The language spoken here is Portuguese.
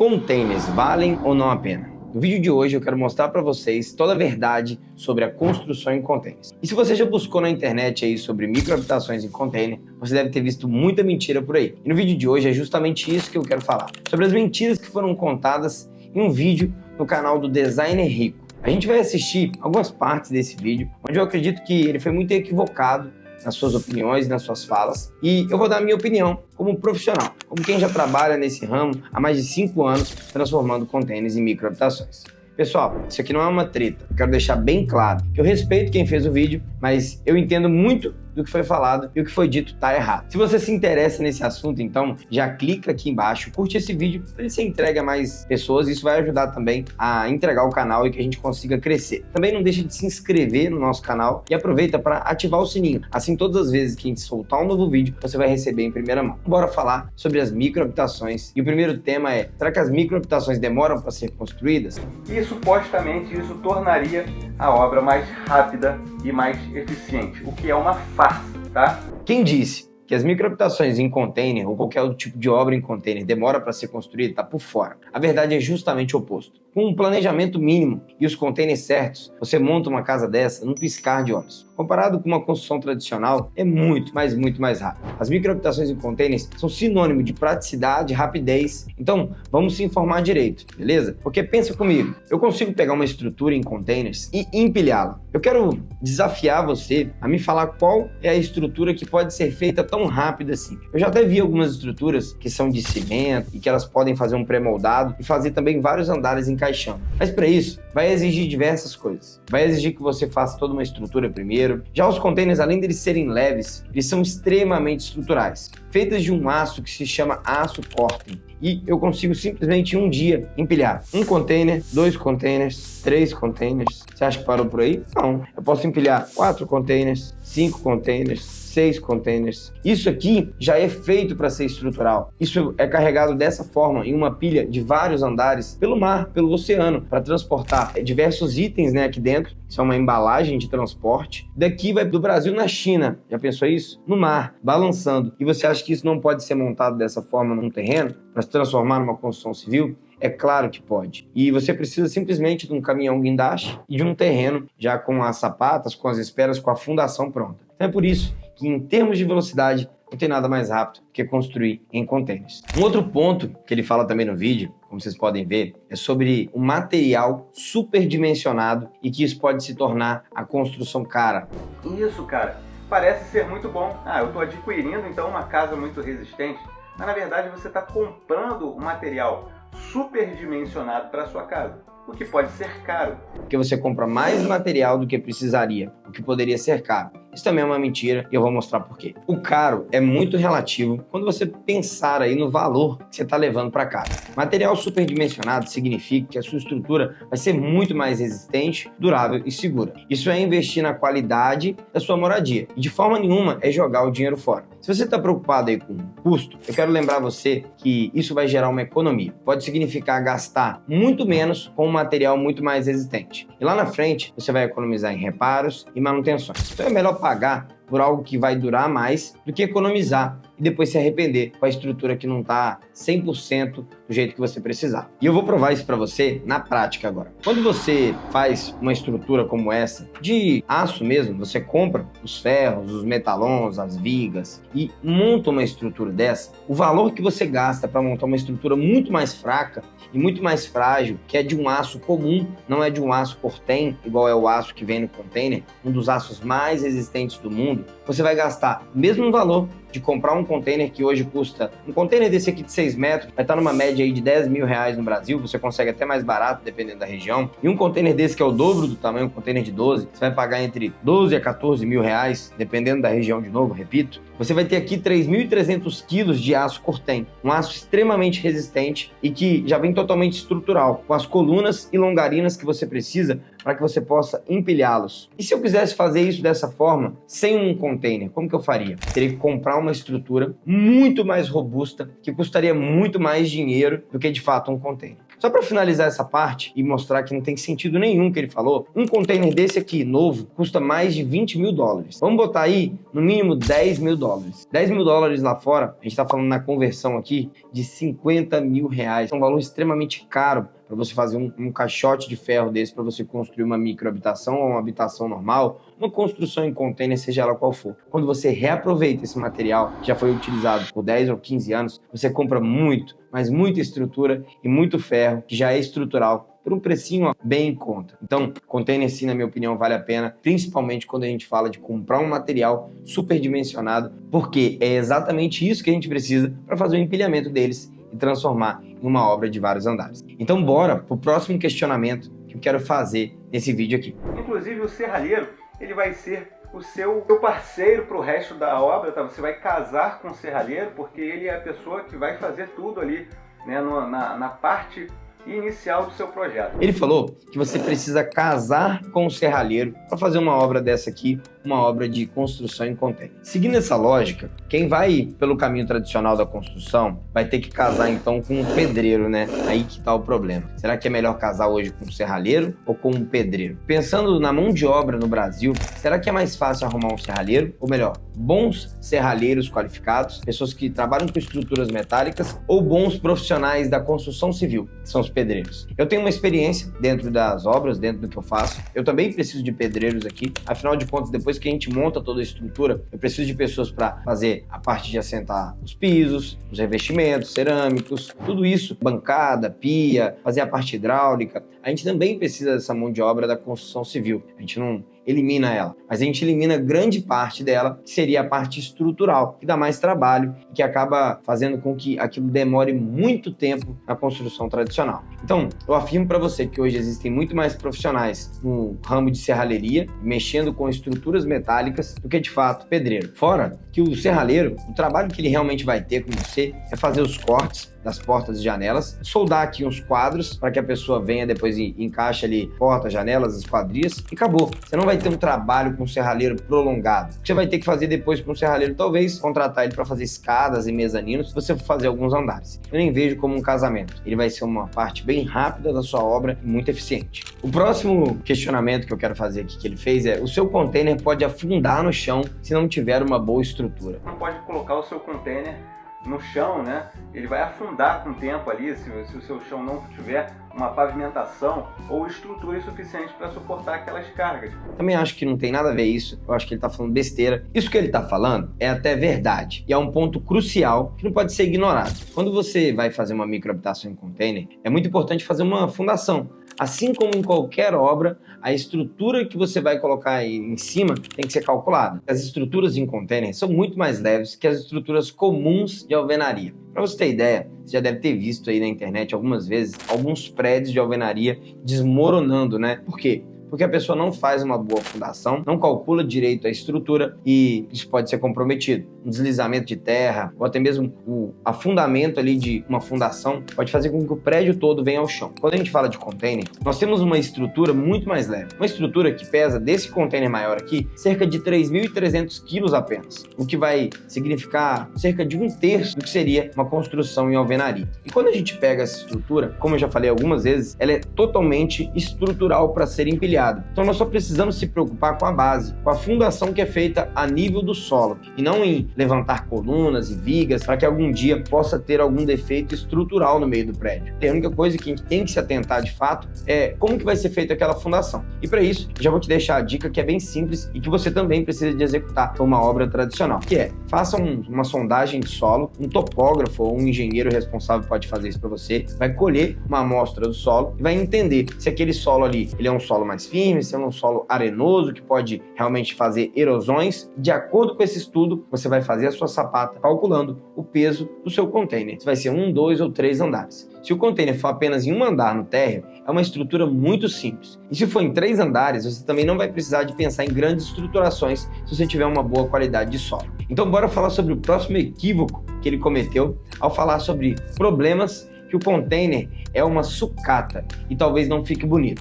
Containers valem ou não a pena? No vídeo de hoje eu quero mostrar para vocês toda a verdade sobre a construção em containers. E se você já buscou na internet aí sobre microhabitações em container, você deve ter visto muita mentira por aí. E no vídeo de hoje é justamente isso que eu quero falar, sobre as mentiras que foram contadas em um vídeo no canal do Designer Rico. A gente vai assistir algumas partes desse vídeo, onde eu acredito que ele foi muito equivocado nas suas opiniões, nas suas falas, e eu vou dar a minha opinião como profissional, como quem já trabalha nesse ramo há mais de 5 anos transformando containers em microhabitações. Pessoal, isso aqui não é uma treta, eu quero deixar bem claro que eu respeito quem fez o vídeo, mas eu entendo muito do que foi falado e o que foi dito tá errado. Se você se interessa nesse assunto, então já clica aqui embaixo, curte esse vídeo para ele ser entregue a mais pessoas. Isso vai ajudar também a entregar o canal e que a gente consiga crescer. Também não deixa de se inscrever no nosso canal e aproveita para ativar o sininho. Assim, todas as vezes que a gente soltar um novo vídeo, você vai receber em primeira mão. Bora falar sobre as microhabitações. E o primeiro tema é: será que as microhabitações demoram para ser construídas? E supostamente isso tornaria a obra mais rápida e mais eficiente, o que é uma farsa, tá? Quem disse que as microhabitações em container ou qualquer outro tipo de obra em container demora para ser construída está por fora. A verdade é justamente o oposto. Com um planejamento mínimo e os containers certos, você monta uma casa dessa num piscar de olhos. Comparado com uma construção tradicional, é muito mais rápido. As microhabitações em containers são sinônimo de praticidade e rapidez. Então, vamos se informar direito, beleza? Porque pensa comigo, eu consigo pegar uma estrutura em containers e empilhá-la. Eu quero desafiar você a me falar qual é a estrutura que pode ser feita tão rápido assim. Eu já até vi algumas estruturas que são de cimento e que elas podem fazer um pré-moldado e fazer também vários andares encaixando. Mas para isso, vai exigir diversas coisas. Vai exigir que você faça toda uma estrutura primeiro. Já os containers, além deles serem leves, eles são extremamente estruturais, feitas de um aço que se chama aço Corten. E eu consigo simplesmente em um dia empilhar um container, 2 containers, 3 containers. Você acha que parou por aí? Não. Eu posso empilhar 4 containers, 5 containers, 6 containers. Isso aqui já é feito para ser estrutural. Isso é carregado dessa forma em uma pilha de vários andares pelo mar, pelo oceano, para transportar diversos itens, né, aqui dentro. Isso é uma embalagem de transporte. Daqui vai do Brasil na China. Já pensou isso? No mar, balançando. E você acha que isso não pode ser montado dessa forma num terreno para se transformar numa construção civil? É claro que pode. E você precisa simplesmente de um caminhão guindaste e de um terreno já com as sapatas, com as esperas, com a fundação pronta. Então é por isso que, em termos de velocidade, não tem nada mais rápido que construir em containers. Um outro ponto que ele fala também no vídeo, como vocês podem ver, é sobre um material superdimensionado e que isso pode se tornar a construção cara. Isso, cara, parece ser muito bom. Eu estou adquirindo então uma casa muito resistente, mas na verdade você está comprando um material superdimensionado para a sua casa, o que pode ser caro. Porque você compra mais material do que precisaria, o que poderia ser caro. Isso também é uma mentira e eu vou mostrar por quê. O caro é muito relativo quando você pensar aí no valor que você está levando para casa. Material superdimensionado significa que a sua estrutura vai ser muito mais resistente, durável e segura. Isso é investir na qualidade da sua moradia e de forma nenhuma é jogar o dinheiro fora. Se você está preocupado aí com o custo, eu quero lembrar você que isso vai gerar uma economia. Pode significar gastar muito menos com um material muito mais resistente. E lá na frente, você vai economizar em reparos e manutenções. Então é melhor pagar por algo que vai durar mais do que economizar e depois se arrepender com a estrutura que não está 100% do jeito que você precisar. E eu vou provar isso para você na prática agora. Quando você faz uma estrutura como essa, de aço mesmo, você compra os ferros, os metalons, as vigas e monta uma estrutura dessa, o valor que você gasta para montar uma estrutura muito mais fraca e muito mais frágil, que é de um aço comum, não é de um aço Corten, igual é o aço que vem no container, um dos aços mais resistentes do mundo, você vai gastar o mesmo valor de comprar um container que hoje custa, um container desse aqui de 6 metros, vai estar numa média aí de 10 mil reais no Brasil, você consegue até mais barato dependendo da região, e um container desse que é o dobro do tamanho, um container de 12, você vai pagar entre 12 a 14 mil reais, dependendo da região de novo, repito. Você vai ter aqui 3.300 quilos de aço Corten, um aço extremamente resistente e que já vem totalmente estrutural, com as colunas e longarinas que você precisa para que você possa empilhá-los. E se eu quisesse fazer isso dessa forma, sem um container, como que eu faria? Teria que comprar uma estrutura muito mais robusta, que custaria muito mais dinheiro do que de fato um container. Só para finalizar essa parte e mostrar que não tem sentido nenhum que ele falou, um container desse aqui, novo, custa mais de 20 mil dólares. Vamos botar aí, no mínimo, 10 mil dólares. 10 mil dólares lá fora, a gente está falando na conversão aqui, de 50 mil reais. É um valor extremamente caro para você fazer um caixote de ferro desse, para você construir uma microhabitação ou uma habitação normal, uma construção em container, seja ela qual for. Quando você reaproveita esse material, que já foi utilizado por 10 ou 15 anos, você compra muito, mas muita estrutura e muito ferro, que já é estrutural, por um precinho bem em conta. Então, container sim, na minha opinião, vale a pena, principalmente quando a gente fala de comprar um material superdimensionado, porque é exatamente isso que a gente precisa para fazer o empilhamento deles e transformar em uma obra de vários andares. Então, bora para o próximo questionamento que eu quero fazer nesse vídeo aqui. Inclusive, o serralheiro, ele vai ser o seu parceiro para o resto da obra, tá? Você vai casar com o serralheiro, porque ele é a pessoa que vai fazer tudo ali, né, na parte inicial do seu projeto. Ele falou que você precisa casar com o serralheiro para fazer uma obra dessa aqui, uma obra de construção em container. Seguindo essa lógica, quem vai pelo caminho tradicional da construção vai ter que casar então com um pedreiro, né? Aí que tá o problema. Será que é melhor casar hoje com um serralheiro ou com um pedreiro? Pensando na mão de obra no Brasil, será que é mais fácil arrumar um serralheiro? Ou melhor, bons serralheiros qualificados, pessoas que trabalham com estruturas metálicas, ou bons profissionais da construção civil, que são os pedreiros? Eu tenho uma experiência dentro das obras, dentro do que eu faço. Eu também preciso de pedreiros aqui. Afinal de contas, depois que a gente monta toda a estrutura, eu preciso de pessoas para fazer a parte de assentar os pisos, os revestimentos cerâmicos, tudo isso, bancada, pia, fazer a parte hidráulica. A gente também precisa dessa mão de obra da construção civil. A gente não elimina ela, mas a gente elimina grande parte dela, que seria a parte estrutural, que dá mais trabalho e que acaba fazendo com que aquilo demore muito tempo na construção tradicional. Então, eu afirmo para você que hoje existem muito mais profissionais no ramo de serralheria, mexendo com estruturas metálicas, do que de fato pedreiro. Fora que o serralheiro, o trabalho que ele realmente vai ter com você é fazer os cortes das portas e janelas, soldar aqui uns quadros para que a pessoa venha depois e encaixe ali portas, janelas, esquadrias e acabou. Você não vai ter um trabalho com um serralheiro prolongado. O que você vai ter que fazer depois com um serralheiro, talvez contratar ele para fazer escadas e mezaninos, se você for fazer alguns andares. Eu nem vejo como um casamento. Ele vai ser uma parte bem rápida da sua obra e muito eficiente. O próximo questionamento que eu quero fazer aqui que ele fez é: o seu container pode afundar no chão se não tiver uma boa estrutura. Não pode colocar o seu container no chão, né? Ele vai afundar com o tempo ali, se o seu chão não tiver uma pavimentação ou estrutura suficiente para suportar aquelas cargas. Também acho que não tem nada a ver isso, eu acho que ele está falando besteira. Isso que ele está falando é até verdade, e é um ponto crucial que não pode ser ignorado. Quando você vai fazer uma microhabitação em container, é muito importante fazer uma fundação. Assim como em qualquer obra, a estrutura que você vai colocar aí em cima tem que ser calculada. As estruturas em container são muito mais leves que as estruturas comuns de alvenaria. Para você ter ideia, você já deve ter visto aí na internet algumas vezes alguns prédios de alvenaria desmoronando, né? Por quê? Porque a pessoa não faz uma boa fundação, não calcula direito a estrutura e isso pode ser comprometido. Um deslizamento de terra ou até mesmo o afundamento ali de uma fundação pode fazer com que o prédio todo venha ao chão. Quando a gente fala de container, nós temos uma estrutura muito mais leve. Uma estrutura que pesa, desse container maior aqui, cerca de 3.300 quilos apenas, o que vai significar cerca de 1/3 do que seria uma construção em alvenaria. E quando a gente pega essa estrutura, como eu já falei algumas vezes, ela é totalmente estrutural para ser empilhada. Então nós só precisamos se preocupar com a base, com a fundação que é feita a nível do solo, e não em levantar colunas e vigas para que algum dia possa ter algum defeito estrutural no meio do prédio. E a única coisa que a gente tem que se atentar de fato é como que vai ser feita aquela fundação. E para isso, já vou te deixar a dica que é bem simples e que você também precisa de executar para uma obra tradicional, que é: faça uma sondagem de solo, um topógrafo ou um engenheiro responsável pode fazer isso para você, vai colher uma amostra do solo e vai entender se aquele solo ali ele é um solo mais firme, se é um solo arenoso que pode realmente fazer erosões. De acordo com esse estudo, você vai fazer a sua sapata calculando o peso do seu container. Se vai ser 1, 2 ou 3 andares. Se o container for apenas em um andar no térreo, é uma estrutura muito simples. E se for em 3 andares, você também não vai precisar de pensar em grandes estruturações se você tiver uma boa qualidade de solo. Então bora falar sobre o próximo equívoco que ele cometeu ao falar sobre problemas que o container é uma sucata e talvez não fique bonito.